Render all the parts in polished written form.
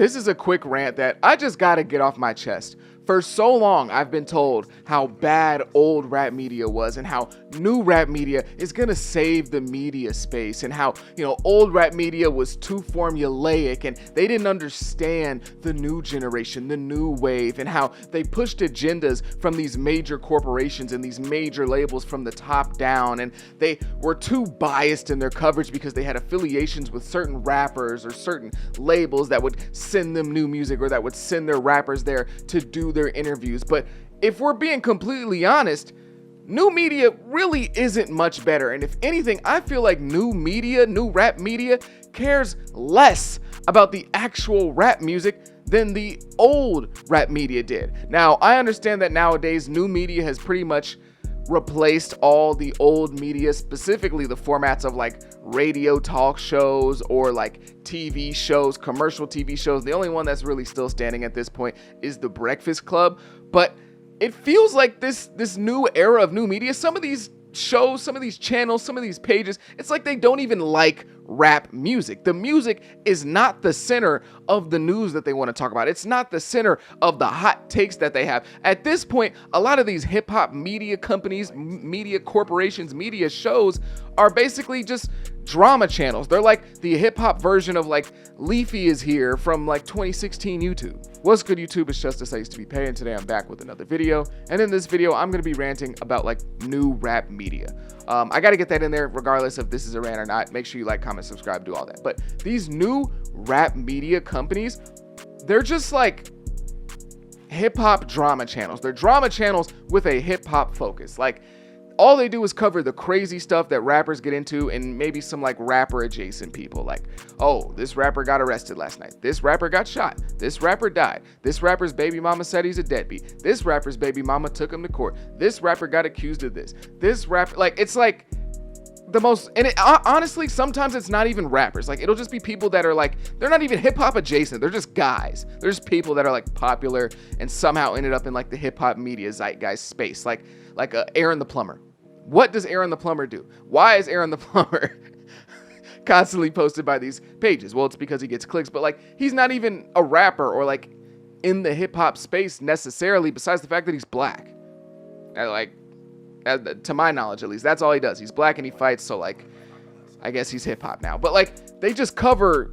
This is a quick rant that I just gotta get off my chest. For so long, I've been told how bad old rap media was and how new rap media is gonna save the media space, and how, old rap media was too formulaic and they didn't understand the new generation, the new wave, and how they pushed agendas from these major corporations and these major labels from the top down, and they were too biased in their coverage because they had affiliations with certain rappers or certain labels that would send them new music or that would send their rappers there to do their interviews. But if we're being completely honest, new media really isn't much better. And if anything, I feel like new rap media cares less about the actual rap music than the old rap media did. Now, I understand that nowadays new media has pretty much replaced all the old media, specifically the formats of like radio talk shows or like TV shows, commercial TV shows. The only one that's really still standing at this point is The Breakfast Club. But it feels like this new era of new media, some of these shows, some of these channels, some of these pages, it's like they don't even like rap music. The music is not the center of the news that they want to talk about. It's not the center of the hot takes that they have. At this point, a lot of these hip hop media companies, media corporations, media shows are basically just drama channels. They're like the hip hop version of like Leafy is Here from like 2016 YouTube. What's good, YouTube? It's Justice I Used to Be Paying. Today I'm back with another video, and in this video I'm going to be ranting about like new rap media. I got to get that in there regardless if this is a rant or not. Make sure you like, comment, subscribe, do all that. But these new rap media companies, they're just like hip hop drama channels. They're drama channels with a hip hop focus. Like, all they do is cover the crazy stuff that rappers get into and maybe some like rapper adjacent people. Like, oh, this rapper got arrested last night. This rapper got shot. This rapper died. This rapper's baby mama said he's a deadbeat. This rapper's baby mama took him to court. This rapper got accused of this. This rapper, like, it's like the most, and honestly, sometimes it's not even rappers. Like, it'll just be people that are like, they're not even hip hop adjacent. They're just guys. They're just people that are like popular and somehow ended up in like the hip hop media zeitgeist space. Like Aaron the Plumber. What does Aaron the Plumber do? Why is Aaron the Plumber constantly posted by these pages? Well, it's because he gets clicks, but like, he's not even a rapper or like in the hip hop space necessarily, besides the fact that he's black. To my knowledge, at least, that's all he does. He's black and he fights, so like, I guess he's hip hop now. But like, they just cover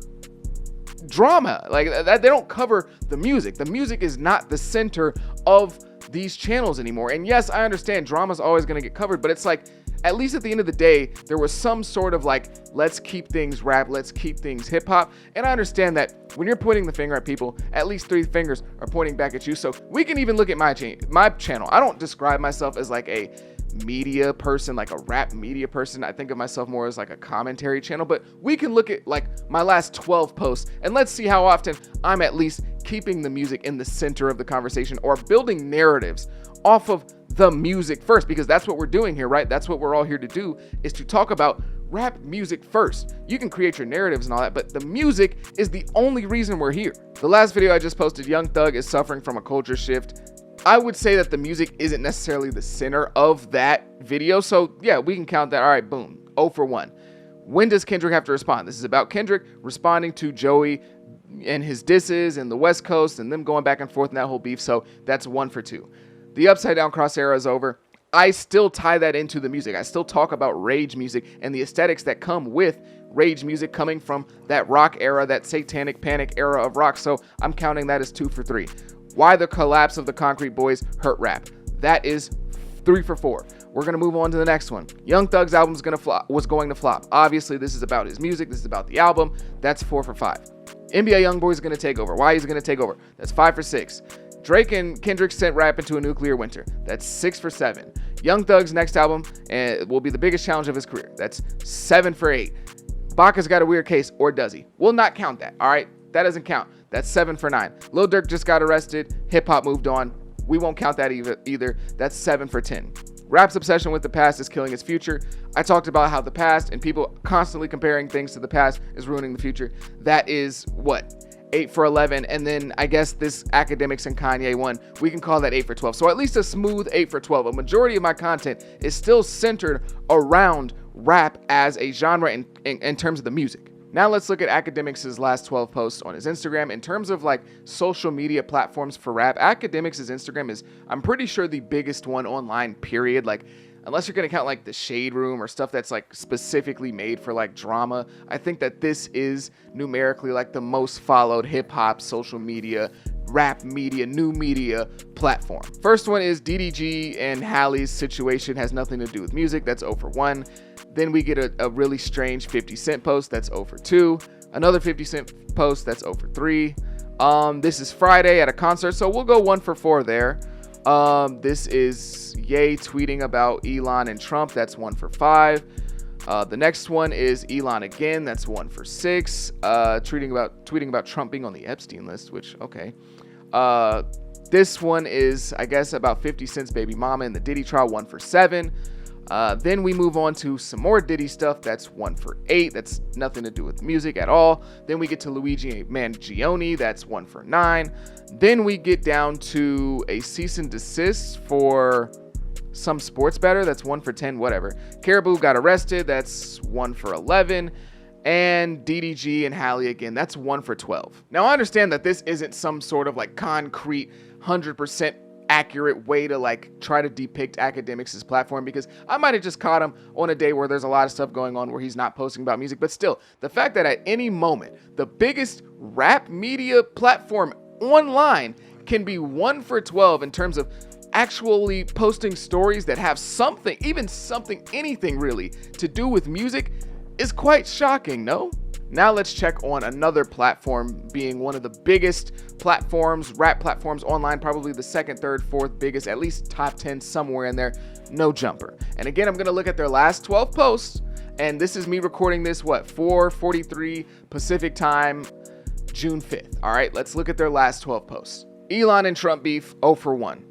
drama. Like that, they don't cover the music. The music is not the center of these channels anymore. And yes, I understand drama's always going to get covered, but it's like, at least at the end of the day, there was some sort of like, let's keep things rap, let's keep things hip hop. And I understand that when you're pointing the finger at people, at least 3 fingers are pointing back at you. So we can even look at my channel. I don't describe myself as like a media person, like a rap media person. I think of myself more as like a commentary channel, but we can look at like my last 12 posts and let's see how often I'm at least keeping the music in the center of the conversation or building narratives off of the music first, because that's what we're doing here, right? That's what we're all here to do, is to talk about rap music first. You can create your narratives and all that, but the music is the only reason we're here. The last video I just posted, Young Thug is suffering from a culture shift. I would say that the music isn't necessarily the center of that video. So yeah, we can count that. All right, boom, 0 for 1. When does Kendrick have to respond? This is about Kendrick responding to Joey and his disses and the West Coast and them going back and forth in that whole beef. So that's 1 for 2. The Upside Down Cross era is over. I still tie that into the music. I still talk about rage music and the aesthetics that come with rage music coming from that rock era, that satanic panic era of rock. So I'm counting that as 2 for 3. Why the collapse of the Concrete Boys hurt rap? That is 3 for 4. We're going to move on to the next one. Young Thug's album was going to flop. Obviously, this is about his music. This is about the album. That's 4 for 5. NBA Youngboy is going to take over. Why he's going to take over? That's 5 for 6. Drake and Kendrick sent rap into a nuclear winter. That's 6 for 7. Young Thug's next album will be the biggest challenge of his career. That's 7 for 8. Baca's got a weird case, or does he? We'll not count that, all right? That doesn't count. That's 7 for 9. Lil Durk just got arrested. Hip-hop moved on. We won't count that either. That's 7 for 10. Rap's obsession with the past is killing his future. I talked about how the past and people constantly comparing things to the past is ruining the future. That is, what? 8 for 11, and then I guess this Academics and Kanye one, we can call that 8 for 12. So at least a smooth 8 for 12. A majority of my content is still centered around rap as a genre in terms of the music. Now let's look at Academics' last 12 posts on his Instagram. In terms of like social media platforms for rap, Academics' Instagram is, I'm pretty sure, the biggest one online, period. Like, unless you're going to count like the Shade Room or stuff that's like specifically made for like drama, I think that this is numerically like the most followed hip hop social media, rap media, new media platform. First one is DDG and Halle's situation has nothing to do with music. That's 0 for 1. Then we get a really strange 50 Cent post. That's 0 for 2. Another 50 Cent post. That's 0 for 3. This is Friday at a concert, so we'll go 1 for 4 there. This is Ye tweeting about Elon and Trump. That's 1 for 5. The next one is Elon again. That's 1 for 6. Tweeting about Trump being on the Epstein list, which, okay. This one is, I guess, about 50 Cent's baby mama in the Diddy trial. 1 for 7. Then we move on to some more Diddy stuff. That's 1 for 8. That's nothing to do with music at all. Then we get to Luigi Mangione. That's 1 for 9. Then we get down to a cease and desist for some sports bettor. That's 1 for 10, whatever. Caribou got arrested. That's 1 for 11. And DDG and Halle again. That's 1 for 12. Now, I understand that this isn't some sort of like concrete 100% accurate way to like try to depict Academics' platform, because I might have just caught him on a day where there's a lot of stuff going on where he's not posting about music. But still, the fact that at any moment the biggest rap media platform online can be 1 for 12 in terms of actually posting stories that have something, anything really to do with music is quite shocking, no? Now let's check on another platform being one of the biggest platforms, rap platforms online, probably the second, third, fourth biggest, at least top 10 somewhere in there, No Jumper. And again, I'm going to look at their last 12 posts, and this is me recording this, 4:43 Pacific time, June 5th. All right, let's look at their last 12 posts. Elon and Trump beef, 0 for 1.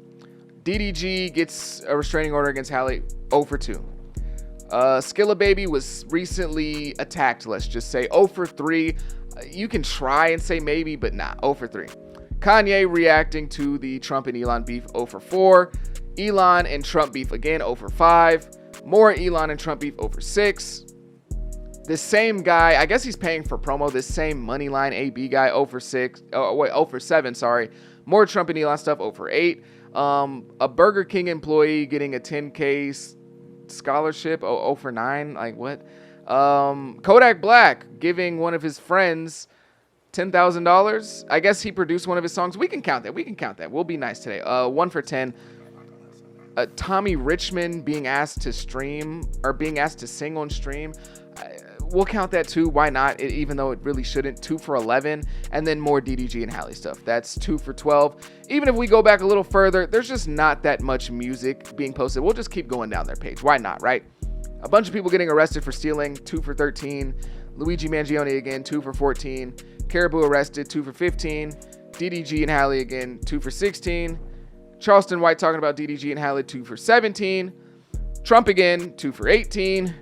DDG gets a restraining order against Halle, 0 for 2. Skilla Baby was recently attacked, let's just say, 0 for 3. You can try and say maybe, but nah, 0 for 3. Kanye reacting to the Trump and Elon beef, 0 for 4. Elon and Trump beef again, 0 for 5. More Elon and Trump beef, 0 for 6. This same guy, I guess he's paying for promo, this same Moneyline AB guy, 0 for 6. Oh, wait, 0 for 7, sorry. More Trump and Elon stuff, 0 for 8. A Burger King employee getting a 10K scholarship, 0 for 9, like what? Kodak Black giving one of his friends $10,000. I guess he produced one of his songs. We can count that. We'll be nice today. 1 for 10. Tommy Richmond being asked to stream, or being asked to sing on stream. We'll count that too. Why not? Even though it really shouldn't. 2 for 11. And then more DDG and Halle stuff. That's 2 for 12. Even if we go back a little further, there's just not that much music being posted. We'll just keep going down their page. Why not, right? A bunch of people getting arrested for stealing, 2 for 13. Luigi Mangione again, 2 for 14. Caribou arrested, 2 for 15. DDG and Halle again, 2 for 16. Charleston White talking about DDG and Halle, 2 for 17. Trump again, 2 for 18.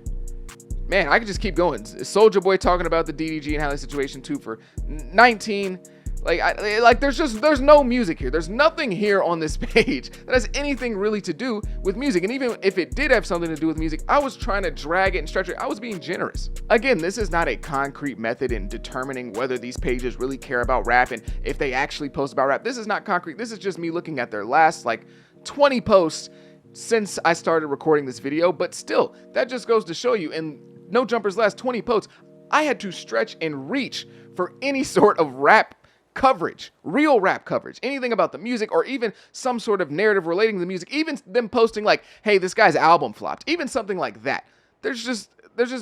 Man, I could just keep going. Soulja Boy talking about the DDG and Halle situation, 2 for 19. There's no music here. There's nothing here on this page that has anything really to do with music. And even if it did have something to do with music, I was trying to drag it and stretch it. I was being generous. Again, this is not a concrete method in determining whether these pages really care about rap and if they actually post about rap. This is not concrete. This is just me looking at their last 20 posts since I started recording this video. But still, that just goes to show you, in No Jumper's last 20 posts, I had to stretch and reach for any sort of rap coverage, real rap coverage, anything about the music, or even some sort of narrative relating to the music, even them posting hey, this guy's album flopped, even something like that. There's just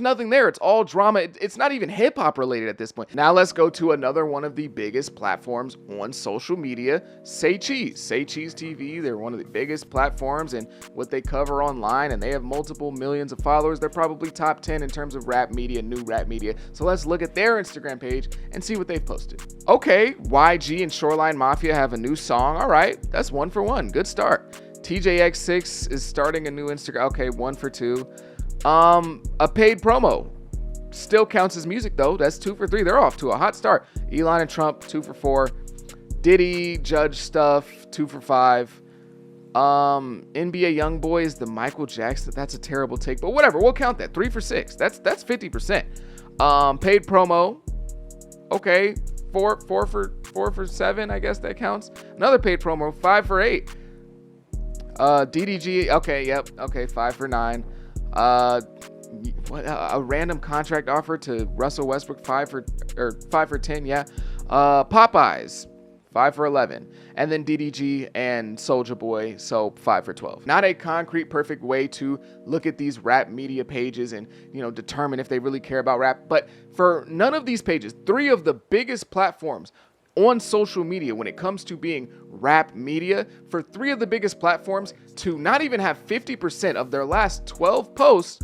nothing there. It's all drama. It's not even hip hop related at this point. Now let's go to another one of the biggest platforms on social media, Say Cheese. Say Cheese TV. They're one of the biggest platforms in what they cover online, and they have multiple millions of followers. They're probably top 10 in terms of rap media, new rap media. So let's look at their Instagram page and see what they've posted. Okay, YG and Shoreline Mafia have a new song. All right, that's 1 for 1. Good start. TJX6 is starting a new Instagram. Okay, 1 for 2. A paid promo still counts as music though. That's 2 for 3. They're off to a hot start. Elon and Trump, 2 for 4. Diddy Judge stuff, 2 for 5. NBA YoungBoy is the Michael Jackson. That's a terrible take, but whatever. We'll count that. 3 for 6. That's 50%. Paid promo. Okay, four for 7. I guess that counts. Another paid promo, 5 for 8. DDG. Okay, yep. Okay, 5 for 9. A random contract offer to Russell Westbrook, 5 for 10. Yeah. Popeyes, 5 for 11. And then DDG and Soulja Boy, so 5 for 12. Not a concrete, perfect way to look at these rap media pages and, determine if they really care about rap. But for none of these pages, 3 of the biggest platforms on social media when it comes to being rap media, for 3 of the biggest platforms to not even have 50% of their last 12 posts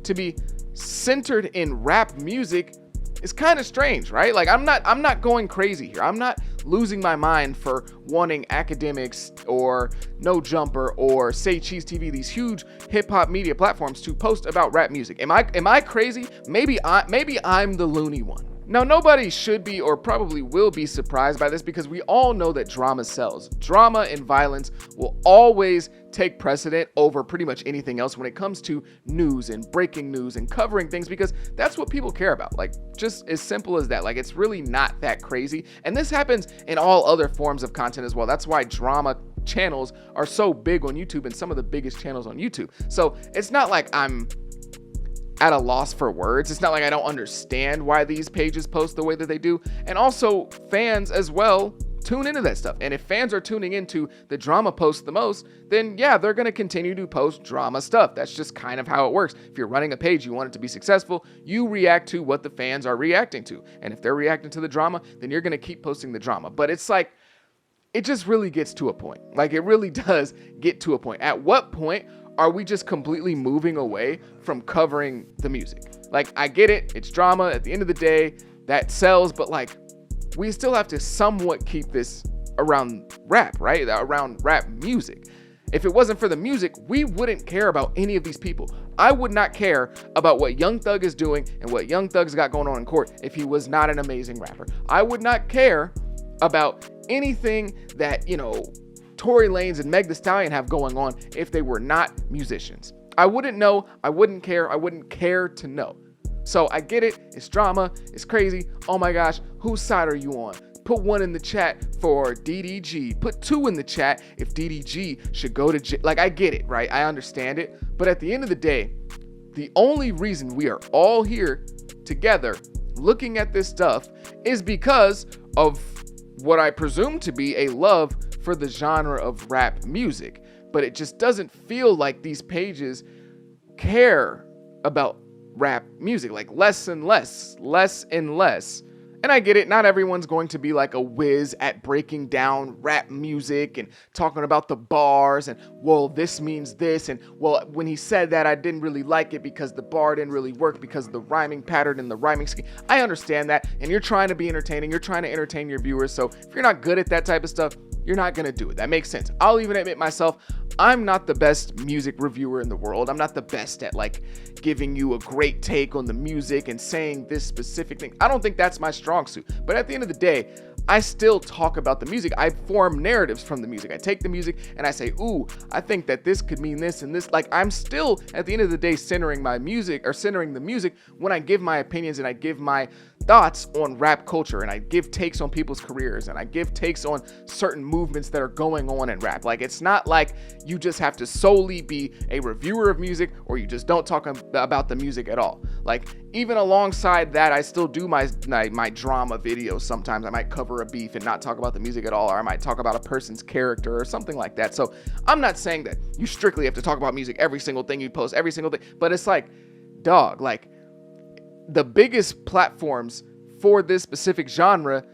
to be centered in rap music is kind of strange, right? Like, I'm not going crazy here. I'm not losing my mind for wanting Academics or No Jumper or Say Cheese TV, these huge hip hop media platforms, to post about rap music. Am I crazy? Maybe I'm the loony one. Now, nobody should be or probably will be surprised by this, because we all know that drama sells. Drama and violence will always take precedent over pretty much anything else when it comes to news and breaking news and covering things, because that's what people care about. Like, just as simple as that. Like, it's really not that crazy. And this happens in all other forms of content as well. That's why drama channels are so big on YouTube and some of the biggest channels on YouTube. So it's not like I'm at a loss for words. It's not like I don't understand why these pages post the way that they do. And also, fans as well tune into that stuff. And if fans are tuning into the drama posts the most, then yeah, they're going to continue to post drama stuff. That's just kind of how it works. If you're running a page, you want it to be successful, you react to what the fans are reacting to. And if they're reacting to the drama, then you're going to keep posting the drama. But it's like, it just really gets to a point. Like, it really does get to a point. At what point are we just completely moving away from covering the music? Like, I get it, it's drama at the end of the day, that sells, but like, we still have to somewhat keep this around rap, right? Around rap music. If it wasn't for the music, we wouldn't care about any of these people. I would not care about what Young Thug is doing and what Young Thug's got going on in court if he was not an amazing rapper. I would not care about anything that, Tory Lanez and Meg Thee Stallion have going on if they were not musicians. I wouldn't know. I wouldn't care. I wouldn't care to know. So I get it. It's drama. It's crazy. Oh my gosh. Whose side are you on? Put 1 in the chat for DDG. Put 2 in the chat if DDG should go to jail. Like, I get it, right? I understand it. But at the end of the day, the only reason we are all here together looking at this stuff is because of what I presume to be a love for the genre of rap music. But it just doesn't feel like these pages care about rap music. Like, less and less. And I get it, not everyone's going to be like a whiz at breaking down rap music and talking about the bars and, well, this means this, and, well, when he said that, I didn't really like it because the bar didn't really work because of the rhyming pattern and the rhyming scheme. I understand that, and you're trying to be entertaining, you're trying to entertain your viewers, so if you're not good at that type of stuff, you're not going to do it. That makes sense. I'll even admit myself, I'm not the best music reviewer in the world. I'm not the best at like giving you a great take on the music and saying this specific thing. I don't think that's my strong suit. But at the end of the day, I still talk about the music. I form narratives from the music. I take the music and I say, ooh, I think that this could mean this and this. Like, I'm still, at the end of the day, centering the music when I give my opinions and I give my thoughts on rap culture and I give takes on people's careers and I give takes on certain movements that are going on in rap. Like, it's not like you just have to solely be a reviewer of music or you just don't talk about the music at all. Like, even alongside that, I still do my drama videos. Sometimes I might cover a beef and not talk about the music at all, or I might talk about a person's character or something like that. So I'm not saying that you strictly have to talk about music every single thing you post, every single thing, but it's like, dog, like, the biggest platforms for this specific genre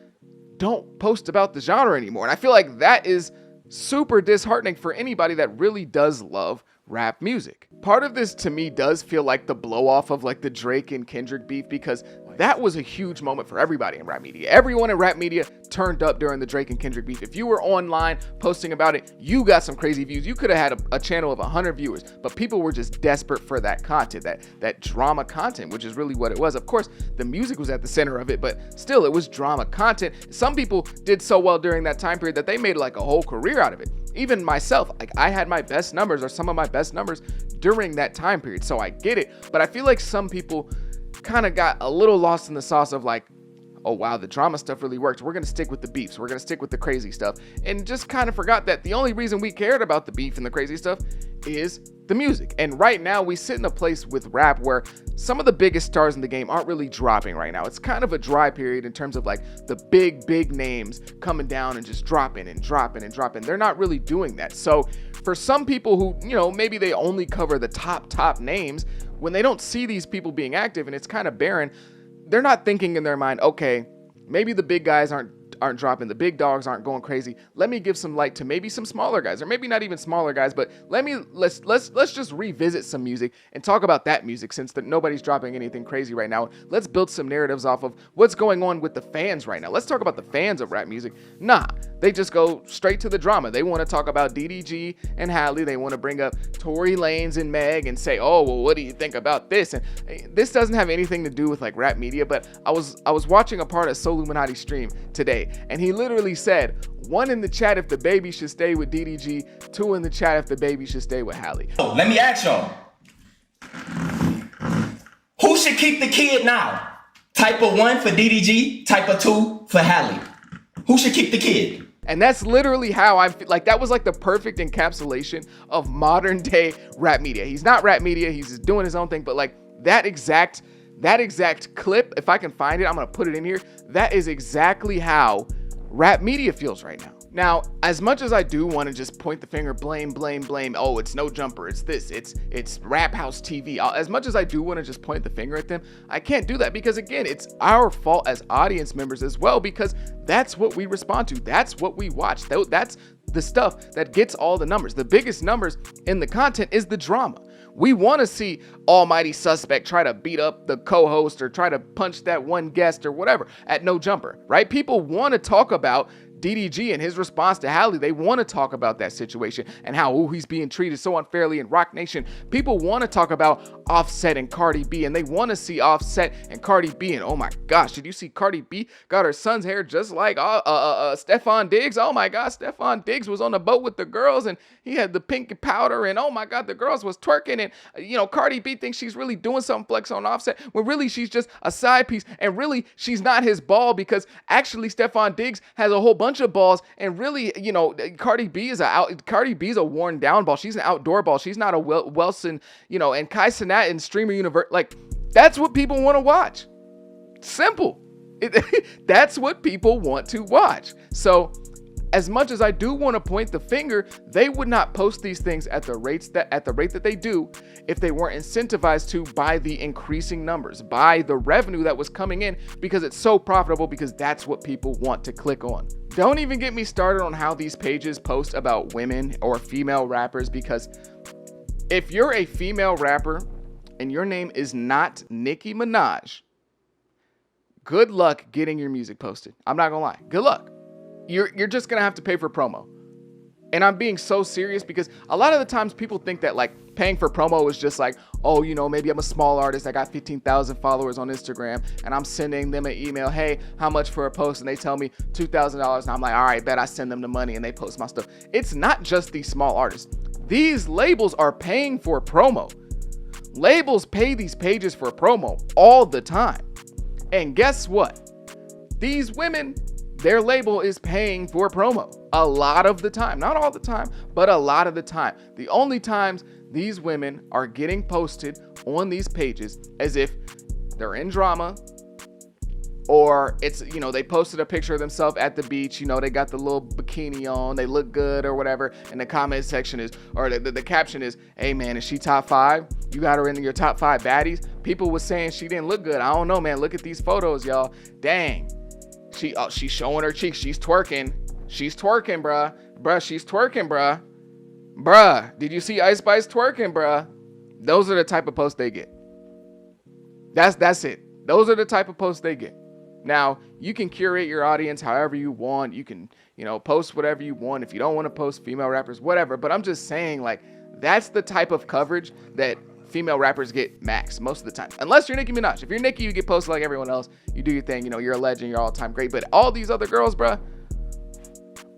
don't post about the genre anymore. And I feel like that is super disheartening for anybody that really does love rap music. Part of this to me does feel like the blow off of like the Drake and Kendrick beef, because that was a huge moment for everybody in rap media. Everyone in rap media turned up during the Drake and Kendrick beef. If you were online posting about it, you got some crazy views. You could have had a channel of 100 viewers, but people were just desperate for that content, that drama content, which is really what it was. Of course, the music was at the center of it, but still, it was drama content. Some people did so well during that time period that they made like a whole career out of it. Even myself, like, I had my best numbers or some of my best numbers during that time period. So I get it, but I feel like some people kind of got a little lost in the sauce of like, oh wow, the drama stuff really worked. We're going to stick with the beefs. We're going to stick with the crazy stuff. And just kind of forgot that the only reason we cared about the beef and the crazy stuff is the music. And right now we sit in a place with rap where some of the biggest stars in the game aren't really dropping right now. It's kind of a dry period in terms of like the big names coming down and just dropping. They're not really doing that. So for some people who, you know, maybe they only cover the top names, when they don't see these people being active and it's kind of barren, they're not thinking in their mind, okay, maybe the big guys aren't dropping, the big dogs aren't going crazy. Let me give some light to maybe some smaller guys, or maybe not even smaller guys, but let's just revisit some music and talk about that music, since nobody's dropping anything crazy right now. Let's build some narratives off of what's going on with the fans right now. Let's talk about the fans of rap music. Nah, they just go straight to the drama. They want to talk about DDG and Halle. They want to bring up Tory Lanez and Meg and say, oh, well, what do you think about this? And this doesn't have anything to do with like rap media, but I was watching a part of Soluminati stream today, and he literally said, 1 in the chat if the baby should stay with DDG, 2 in the chat if the baby should stay with Halle. Oh, let me ask y'all, who should keep the kid now? Type of 1 for DDG, type of 2 for Halle. Who should keep the kid? And that's literally how I feel. Like, that was like the perfect encapsulation of modern day rap media. He's not rap media, he's just doing his own thing, but like that exact clip, if I can find it, I'm gonna put it in here. That is exactly how rap media feels right now. Now, as much as I do want to just point the finger, blame, oh, it's No Jumper, it's this, it's Rap House TV. As much as I do want to just point the finger at them, I can't do that, because again, it's our fault as audience members as well, because that's what we respond to. That's what we watch. That's the stuff that gets all the numbers. The biggest numbers in the content is the drama. We want to see Almighty Suspect try to beat up the co-host or try to punch that one guest or whatever at No Jumper, right? People want to talk about DDG and his response to Halle. They want to talk about that situation and how he's being treated so unfairly in Rock Nation. People want to talk about Offset and Cardi B, and they want to see Offset and Cardi B. And oh my gosh, did you see Cardi B got her son's hair just like Stefan Diggs? Oh my God, Stefan Diggs was on the boat with the girls and he had the pink powder, and oh my God, the girls was twerking, and you know, Cardi B thinks she's really doing something flex on Offset when really she's just a side piece, and really she's not his ball, because actually Stefan Diggs has a whole bunch of balls, and really, you know, Cardi B's a worn down ball. She's an outdoor ball. She's not a Wilson, you know, and Kai Cenat in Streamer Universe. Like, that's what people want to watch. Simple. That's what people want to watch. So as much as I do want to point the finger, they would not post these things at the rate that they do if they weren't incentivized to by the increasing numbers, by the revenue that was coming in, because it's so profitable, because that's what people want to click on. Don't even get me started on how these pages post about women or female rappers, because if you're a female rapper and your name is not Nicki Minaj, good luck getting your music posted. I'm not gonna lie. Good luck. You're just gonna have to pay for promo. And I'm being so serious, because a lot of the times people think that like paying for promo is just like, oh, you know, maybe I'm a small artist, I got 15,000 followers on Instagram, and I'm sending them an email, hey, how much for a post? And they tell me $2,000, and I'm like, all right, bet I send them the money, and they post my stuff. It's not just these small artists. These labels are paying for promo. Labels pay these pages for promo all the time. And guess what? These women, their label is paying for promo a lot of the time. Not all the time, but a lot of the time. The only times these women are getting posted on these pages as if they're in drama, or it's, you know, they posted a picture of themselves at the beach, you know, they got the little bikini on, they look good or whatever, and the comment section is, or the caption is, hey man, is she top 5? You got her in your top 5 baddies? People was saying she didn't look good. I don't know, man. Look at these photos, y'all. Dang. She's showing her cheeks. She's twerking. She's twerking, bruh. Bruh, she's twerking, bruh. Bruh, did you see Ice Spice twerking, bruh? Those are the type of posts they get. That's it. Those are the type of posts they get. Now, you can curate your audience however you want. You can, you know, post whatever you want. If you don't want to post female rappers, whatever. But I'm just saying, like, that's the type of coverage that female rappers get max most of the time. Unless you're Nicki Minaj. If you're Nicki, you get posted like everyone else. You do your thing. You know, you're a legend. You're all-time great. But all these other girls, bruh,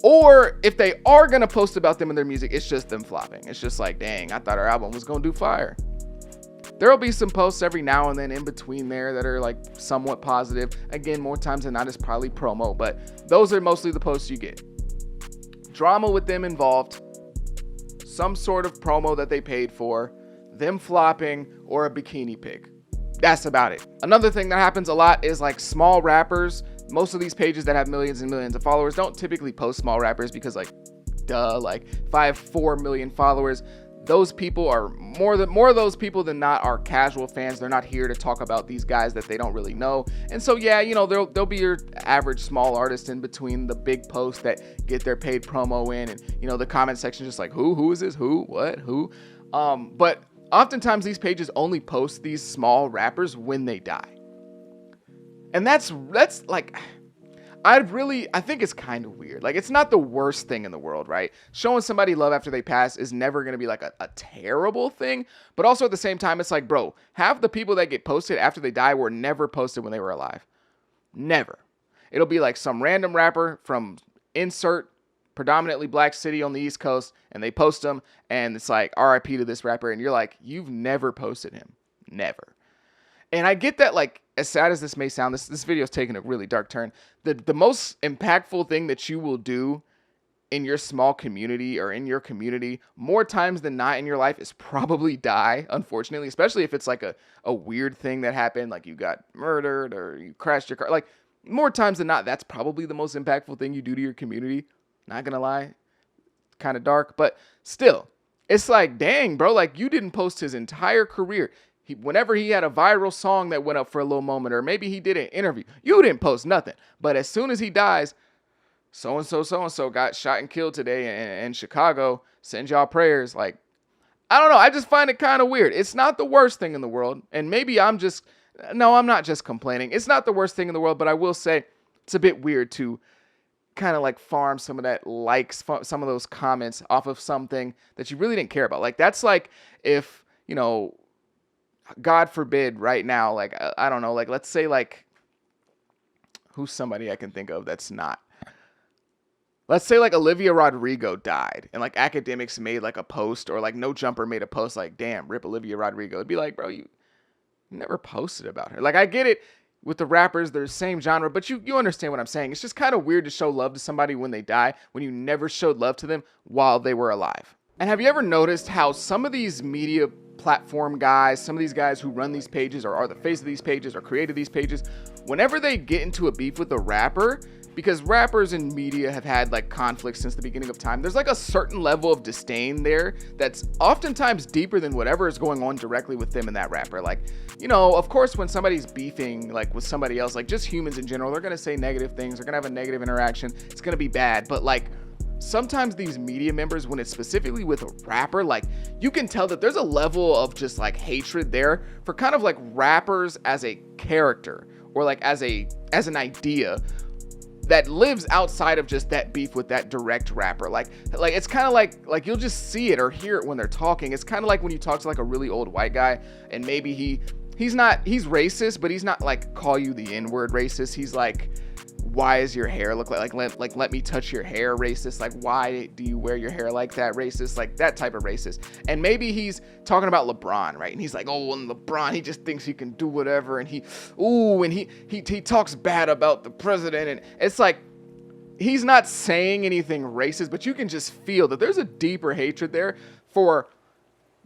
or if they are going to post about them and their music, it's just them flopping. It's just like, dang, I thought our album was going to do fire. There'll be some posts every now and then in between there that are like somewhat positive. Again, more times than not, it's probably promo, but those are mostly the posts you get. Drama with them involved, some sort of promo that they paid for, them flopping, or a bikini pic. That's about it. Another thing that happens a lot is like small rappers. Most of these pages that have millions and millions of followers don't typically post small rappers because like, duh, like if I have 4 million followers, those people are more of those people than not are casual fans. They're not here to talk about these guys that they don't really know. And so, yeah, you know, there'll be your average small artist in between the big posts that get their paid promo in. And, you know, the comment section is just like, who is this? Who, what, who? But oftentimes these pages only post these small rappers when they die. And that's like, I think it's kind of weird. Like, it's not the worst thing in the world, right? Showing somebody love after they pass is never going to be like a terrible thing. But also at the same time, it's like, bro, half the people that get posted after they die were never posted when they were alive. Never. It'll be like some random rapper from insert predominantly black city on the East Coast, and they post them, and it's like, RIP to this rapper. And you're like, you've never posted him. Never. And I get that, like, as sad as this may sound, this video is taking a really dark turn. The most impactful thing that you will do in your small community or in your community more times than not in your life is probably die, unfortunately, especially if it's like a weird thing that happened, like you got murdered or you crashed your car. Like, more times than not, that's probably the most impactful thing you do to your community. Not gonna lie, kind of dark, but still, it's like, dang, bro, like you didn't post his entire career. Whenever he had a viral song that went up for a little moment, or maybe he did an interview, you didn't post nothing. But as soon as he dies, so-and-so got shot and killed today in Chicago. Send y'all prayers. Like, I don't know. I just find it kind of weird. It's not the worst thing in the world. And maybe I'm not just complaining. It's not the worst thing in the world, but I will say it's a bit weird to kind of like farm some of that likes, some of those comments off of something that you really didn't care about. Like, that's like if, you know, God forbid right now, like, I don't know, like, let's say, like, who's somebody I can think of that's not? Let's say, like, Olivia Rodrigo died, and, like, academics made, like, a post, or, like, No Jumper made a post, like, damn, rip Olivia Rodrigo. It'd be like, bro, you never posted about her. Like, I get it with the rappers, they're the same genre, but you understand what I'm saying. It's just kind of weird to show love to somebody when they die, when you never showed love to them while they were alive. And have you ever noticed how some of these media platform guys, some of these guys who run these pages or are the face of these pages or created these pages, whenever they get into a beef with a rapper, because rappers and media have had like conflicts since the beginning of time, there's like a certain level of disdain there that's oftentimes deeper than whatever is going on directly with them and that rapper. Like, you know, of course, when somebody's beefing like with somebody else, like just humans in general, they're going to say negative things, they're going to have a negative interaction, it's going to be bad. But like, sometimes these media members, when it's specifically with a rapper, like you can tell that there's a level of just like hatred there for kind of like rappers as a character or like as an idea that lives outside of just that beef with that direct rapper. Like it's kind of like you'll just see it or hear it when they're talking. It's kind of like when you talk to like a really old white guy and maybe he's racist, but he's not like call you the N-word racist. He's like, why is your hair look like let me touch your hair racist? Like, why do you wear your hair like that racist? Like that type of racist. And maybe he's talking about LeBron, right? And he's like, oh, and LeBron, he just thinks he can do whatever. And he talks bad about the president. And it's like, he's not saying anything racist, but you can just feel that there's a deeper hatred there for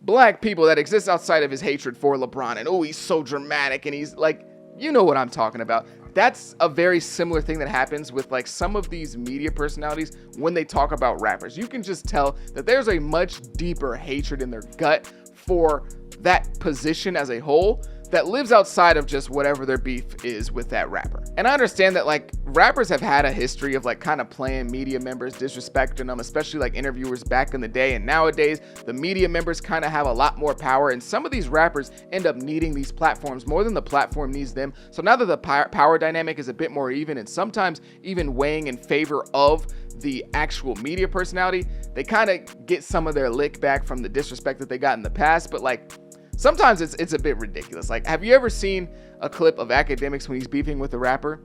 black people that exists outside of his hatred for LeBron. And oh, he's so dramatic. And he's like, you know what I'm talking about. That's a very similar thing that happens with like some of these media personalities when they talk about rappers. You can just tell that there's a much deeper hatred in their gut for that position as a whole that lives outside of just whatever their beef is with that rapper. And I understand that like rappers have had a history of like kind of playing media members, disrespecting them, especially like interviewers back in the day. And nowadays the media members kind of have a lot more power, and some of these rappers end up needing these platforms more than the platform needs them. So now that the power dynamic is a bit more even and sometimes even weighing in favor of the actual media personality, they kind of get some of their lick back from the disrespect that they got in the past. But like, sometimes it's a bit ridiculous. Like, have you ever seen a clip of Academics when he's beefing with a rapper?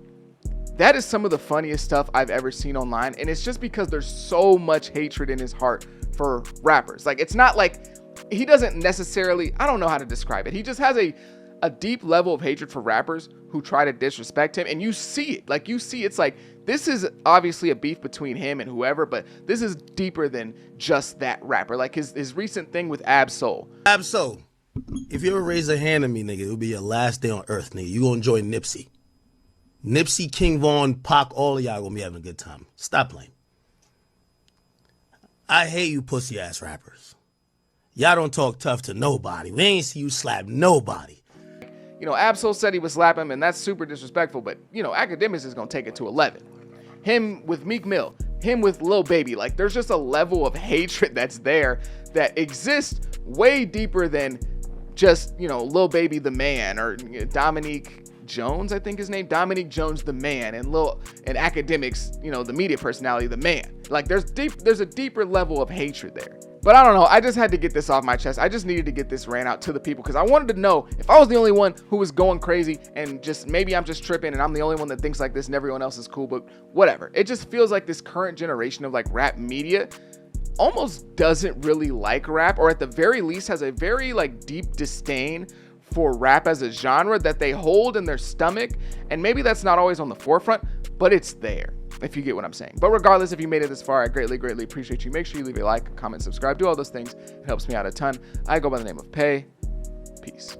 That is some of the funniest stuff I've ever seen online. And it's just because there's so much hatred in his heart for rappers. Like, it's not like he doesn't necessarily, I don't know how to describe it. He just has a deep level of hatred for rappers who try to disrespect him. And you see it. Like, you see, it's like, this is obviously a beef between him and whoever, but this is deeper than just that rapper. Like his recent thing with Ab-Soul. Ab-Soul, if you ever raise a hand at me, nigga, it'll be your last day on earth, nigga. You gonna join Nipsey. Nipsey, King Von, Pac, all of y'all gonna be having a good time. Stop playing. I hate you pussy ass rappers. Y'all don't talk tough to nobody. We ain't see you slap nobody. You know, Ab-Soul said he would slap him, and that's super disrespectful, but, you know, Academics is going to take it to 11. Him with Meek Mill, him with Lil Baby, like, there's just a level of hatred that's there that exists way deeper than just, you know, Lil Baby the man, or Dominique Jones, I think his name, Dominique Jones the man, and Academics, you know, the media personality, the man. Like, there's a deeper level of hatred there. But I don't know, I just had to get this off my chest. I just needed to get this rant out to the people because I wanted to know if I was the only one who was going crazy and just maybe I'm just tripping and I'm the only one that thinks like this and everyone else is cool, but whatever. It just feels like this current generation of like rap media almost doesn't really like rap, or at the very least has a very like deep disdain for rap as a genre that they hold in their stomach. And maybe that's not always on the forefront, but it's there, if you get what I'm saying. But regardless, if you made it this far, I greatly appreciate you. Make sure you leave a like, comment, subscribe, do all those things. It helps me out a ton. I go by the name of Pay. Peace.